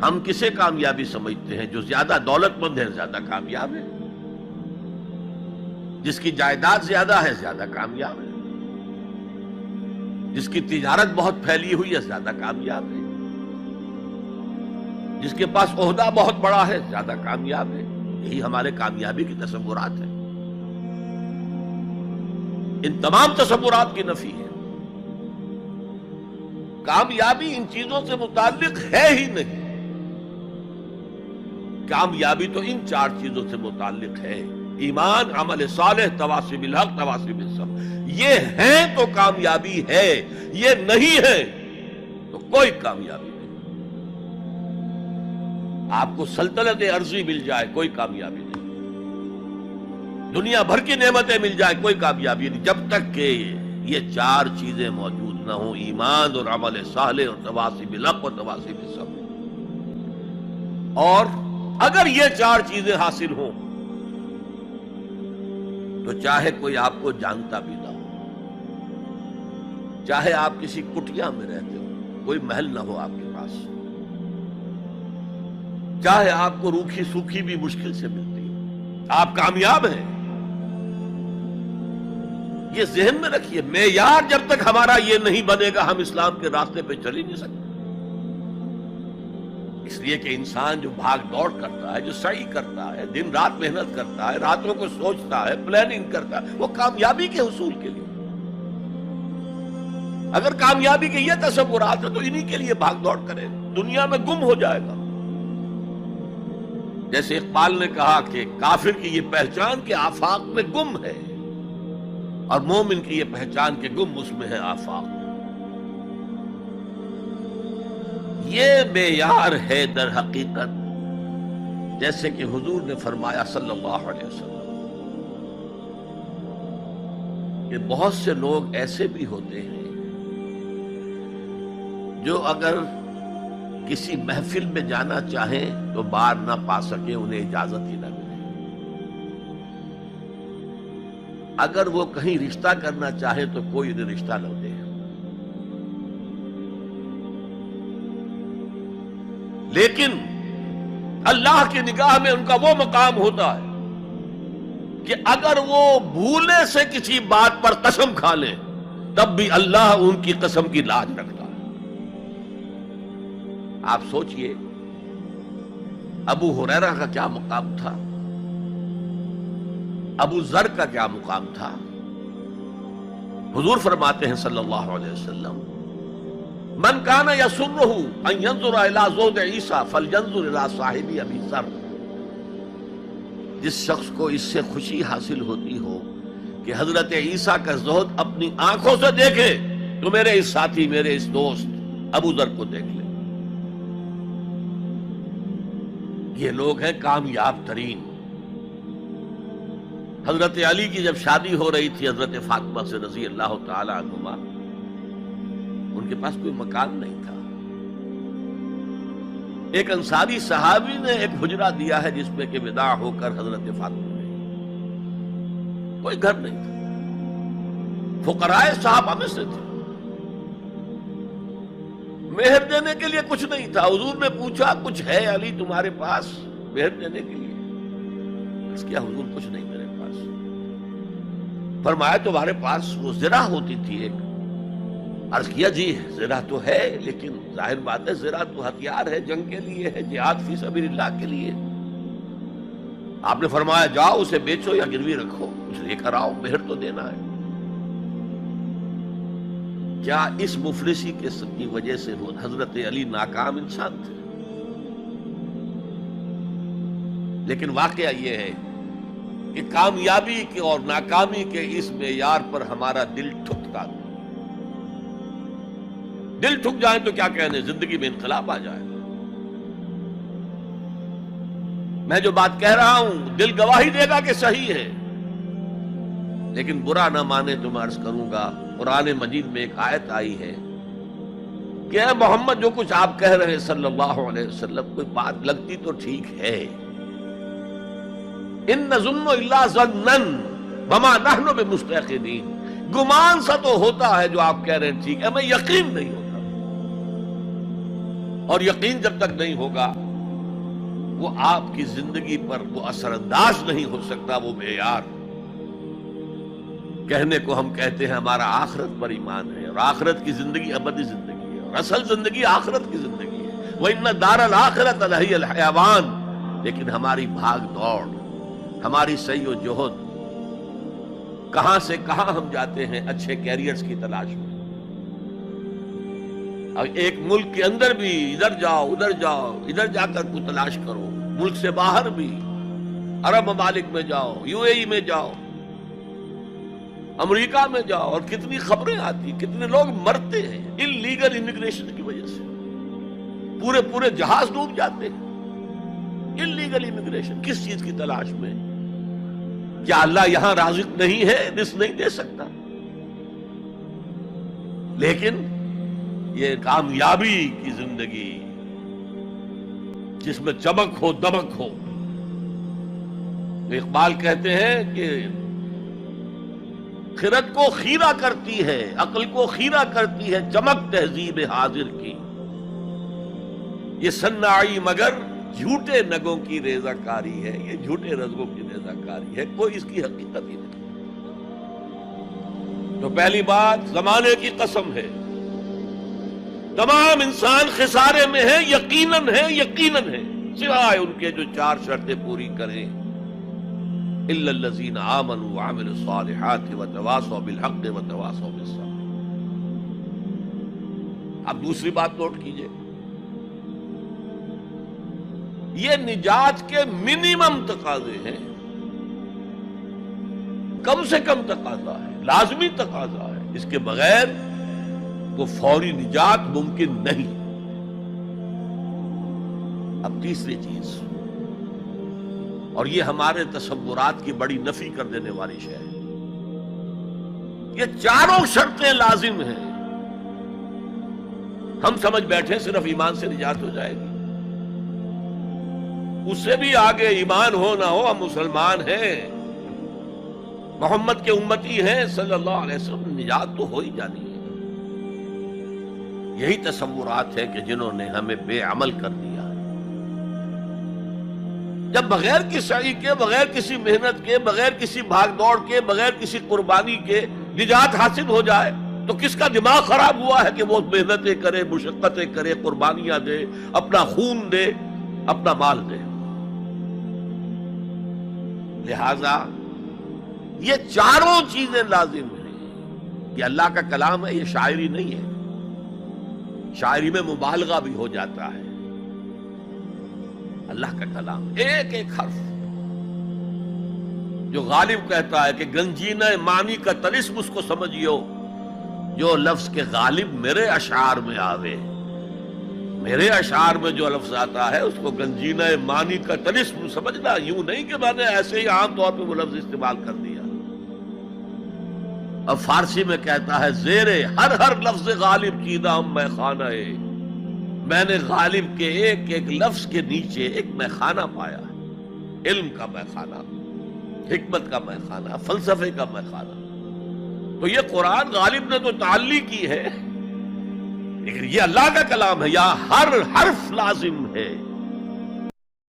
ہم کسے کامیابی سمجھتے ہیں؟ جو زیادہ دولت مند ہے زیادہ کامیاب ہے، جس کی جائیداد زیادہ ہے زیادہ کامیاب ہے، جس کی تجارت بہت پھیلی ہوئی ہے زیادہ کامیاب ہے، جس کے پاس عہدہ بہت بڑا ہے زیادہ کامیاب ہے۔ یہی ہمارے کامیابی کی تصورات ہیں۔ ان تمام تصورات کی نفی ہے۔ کامیابی ان چیزوں سے متعلق ہے ہی نہیں۔ کامیابی تو ان چار چیزوں سے متعلق ہے: ایمان، عمل صالح، تواصی بالحق، تواصی بالصبر۔ یہ ہیں تو کامیابی ہے، یہ نہیں ہے تو کوئی کامیابی نہیں۔ آپ کو سلطنت عرضی مل جائے کوئی کامیابی نہیں، دنیا بھر کی نعمتیں مل جائے کوئی کامیابی نہیں، جب تک کہ یہ چار چیزیں موجود نہ ہوں: ایمان اور عمل صالح اور تواصی بالحق اور تواصی بالصبر۔ اور اگر یہ چار چیزیں حاصل ہوں تو چاہے کوئی آپ کو جانتا بھی نہ ہو، چاہے آپ کسی کٹیا میں رہتے ہو، کوئی محل نہ ہو آپ کے پاس، چاہے آپ کو روکھی سوکھی بھی مشکل سے ملتی ہو، آپ کامیاب ہیں۔ یہ ذہن میں رکھیے، معیار جب تک ہمارا یہ نہیں بنے گا ہم اسلام کے راستے پہ چل ہی نہیں سکتے۔ اس لیے کہ انسان جو بھاگ دوڑ کرتا ہے، جو سعی کرتا ہے، دن رات محنت کرتا ہے، راتوں کو سوچتا ہے، پلاننگ کرتا ہے، وہ کامیابی کے حصول کے لیے۔ اگر کامیابی کے یہ تصورات ہیں تو انہی کے لیے بھاگ دوڑ کرے، دنیا میں گم ہو جائے گا۔ جیسے اقبال نے کہا کہ کافر کی یہ پہچان کہ آفاق میں گم ہے، اور مومن کی یہ پہچان کہ گم اس میں ہے آفاق۔ یہ معیار ہے در حقیقت، جیسے کہ حضور نے فرمایا صلی اللہ علیہ وسلم کہ بہت سے لوگ ایسے بھی ہوتے ہیں جو اگر کسی محفل میں جانا چاہیں تو بار نہ پا سکے، انہیں اجازت ہی نہ ملے۔ اگر وہ کہیں رشتہ کرنا چاہے تو کوئی انہیں رشتہ نہ دے۔ لیکن اللہ کی نگاہ میں ان کا وہ مقام ہوتا ہے کہ اگر وہ بھولے سے کسی بات پر قسم کھا لیں تب بھی اللہ ان کی قسم کی لاج رکھتا ہے۔ آپ سوچئے ابو ہریرہ کا کیا مقام تھا، ابو ذر کا کیا مقام تھا۔ حضور فرماتے ہیں صلی اللہ علیہ وسلم: من کان یسرہ ان ینظر الی زہد عیسیٰ فلینظر الی صاحب ابی ذر۔ جس شخص کو اس سے خوشی حاصل ہوتی ہو کہ حضرت عیسیٰ کا زہد اپنی آنکھوں سے دیکھے تو میرے اس ساتھی، میرے اس دوست ابو ذر کو دیکھ لے۔ یہ لوگ ہیں کامیاب ترین۔ حضرت علی کی جب شادی ہو رہی تھی حضرت فاطمہ سے رضی اللہ تعالی عنہما، ان کے پاس کوئی مکان نہیں تھا۔ ایک انصاری صحابی نے ایک حجرہ دیا ہے جس میں کہ وداع ہو کر حضرت فاطمہ نے، کوئی گھر نہیں تھا، فقراء صحابہ میں سے تھے، مہر دینے کے لیے کچھ نہیں تھا۔ حضور نے پوچھا کچھ ہے علی تمہارے پاس مہر دینے کے لیے؟ اس کیا حضور کچھ نہیں میرے پاس۔ فرمایا تمہارے پاس وہ زرہ ہوتی تھی ایک؟ عرض کیا جی زرہ تو ہے، لیکن ظاہر بات ہے زرہ تو ہتھیار ہے، جنگ کے لیے ہے، جہاد فی سبیل اللہ کے لیے۔ آپ نے فرمایا جاؤ اسے بیچو یا گروی رکھو، اسے لے کر آؤ، مہر تو دینا ہے۔ کیا اس مفلسی کی وجہ سے حضرت علی ناکام انسان تھے؟ لیکن واقعہ یہ ہے کہ کامیابی کے اور ناکامی کے اس معیار پر ہمارا دل ٹھکتا ہے۔ دل ٹھک جائے تو کیا کہنے، زندگی میں انقلاب آ جائے۔ میں جو بات کہہ رہا ہوں دل گواہی دے گا کہ صحیح ہے، لیکن برا نہ مانے تو میں عرض کروں گا، قرآن مجید میں ایک آیت آئی ہے کہ اے محمد جو کچھ آپ کہہ رہے ہیں صلی اللہ علیہ وسلم، کوئی بات لگتی تو ٹھیک ہے، ان نظن الا ظنا وما نحن بمستيقنين، گمان سا تو ہوتا ہے جو آپ کہہ رہے ہیں ٹھیک ہے، ہمیں یقین نہیں ہوتا۔ اور یقین جب تک نہیں ہوگا وہ آپ کی زندگی پر وہ اثر انداز نہیں ہو سکتا، وہ معیار۔ کہنے کو ہم کہتے ہیں ہمارا آخرت پر ایمان ہے، اور آخرت کی زندگی ابدی زندگی ہے، اور اصل زندگی آخرت کی زندگی ہے۔ وَإِنَّ الدَّارَ الْآخِرَةَ لَهِيَ الْحَيَوَانُ، لیکن ہماری بھاگ دوڑ، ہماری سعی و جہد، کہاں سے کہاں ہم جاتے ہیں اچھے کیریئرز کی تلاش میں۔ اور ایک ملک کے اندر بھی ادھر جاؤ ادھر جاؤ، ادھر جا کر کو تلاش کرو، ملک سے باہر بھی، عرب ممالک میں جاؤ، یو اے ای میں جاؤ، امریکہ میں جاؤ، اور کتنی خبریں آتی، کتنے لوگ مرتے ہیں انلیگل امیگریشن کی وجہ سے، پورے پورے جہاز ڈوب جاتے ہیں انلیگل امیگریشن۔ کس چیز کی تلاش میں؟ کیا اللہ یہاں رازق نہیں ہے، رزق نہیں دے سکتا؟ لیکن یہ کامیابی کی زندگی جس میں چمک ہو دمک ہو، اقبال کہتے ہیں کہ خرد کو خیرہ کرتی ہے، عقل کو خیرہ کرتی ہے چمک تہذیب حاضر کی، یہ صناعی مگر جھوٹے نگوں کی ریزہ کاری ہے، یہ جھوٹے رزقوں کی ریزہ کاری ہے، کوئی اس کی حقیقت ہی نہیں۔ تو پہلی بات زمانے کی قسم ہے، تمام انسان خسارے میں ہے، یقیناً ہے، یقیناً ہے، سوائے ان کے جو چار شرطیں پوری کریں، الا الذین آمنوا وعملوا الصالحات وتواصوا بالحق وتواصوا بالصبر۔ اب دوسری بات نوٹ کیجئے، یہ نجات کے منیمم تقاضے ہیں، کم سے کم تقاضا ہے، لازمی تقاضا ہے، اس کے بغیر وہ فوری نجات ممکن نہیں۔ اب تیسری چیز، اور یہ ہمارے تصورات کی بڑی نفی کر دینے والی شے ہے، یہ چاروں شرطیں لازم ہیں، ہم سمجھ بیٹھے صرف ایمان سے نجات ہو جائے گی، اس سے بھی آگے ایمان ہو نہ ہو، ہم مسلمان ہیں، محمد کے امتی ہیں صلی اللہ علیہ وسلم، نجات تو ہو ہی جانی ہے۔ یہی تصورات ہیں کہ جنہوں نے ہمیں بے عمل کر دیا ہے۔ جب بغیر کسی سعی کے، بغیر کسی محنت کے، بغیر کسی بھاگ دوڑ کے، بغیر کسی قربانی کے نجات حاصل ہو جائے تو کس کا دماغ خراب ہوا ہے کہ وہ محنتیں کرے، مشقتیں کرے، قربانیاں دے، اپنا خون دے، اپنا مال دے۔ لہذا یہ چاروں چیزیں لازم ہیں۔ یہ اللہ کا کلام ہے، یہ شاعری نہیں ہے، شاعری میں مبالغہ بھی ہو جاتا ہے، اللہ کا کلام ایک ایک حرف، جو غالب کہتا ہے کہ گنجینہ معنی کا طلسم اس کو سمجھیو، جو لفظ کے غالب میرے اشعار میں آوے، میرے اشعار میں جو لفظ آتا ہے اس کو گنجینہ معنی کا طلسم سمجھنا، یوں نہیں کہ میں نے ایسے ہی عام طور پہ وہ لفظ استعمال کر دیا۔ اب فارسی میں کہتا ہے زیرے ہر لفظ غالب چیدہ ہم میں خانہ ہے، میں نے غالب کے ایک ایک لفظ کے نیچے ایک میخانہ پایا ہے، علم کا میخانہ، حکمت کا میخانہ، فلسفے کا میخانہ۔ تو یہ قرآن غالب نے تو تعلی کی ہے، لیکن یہ اللہ کا کلام ہے، یا ہر حرف لازم ہے۔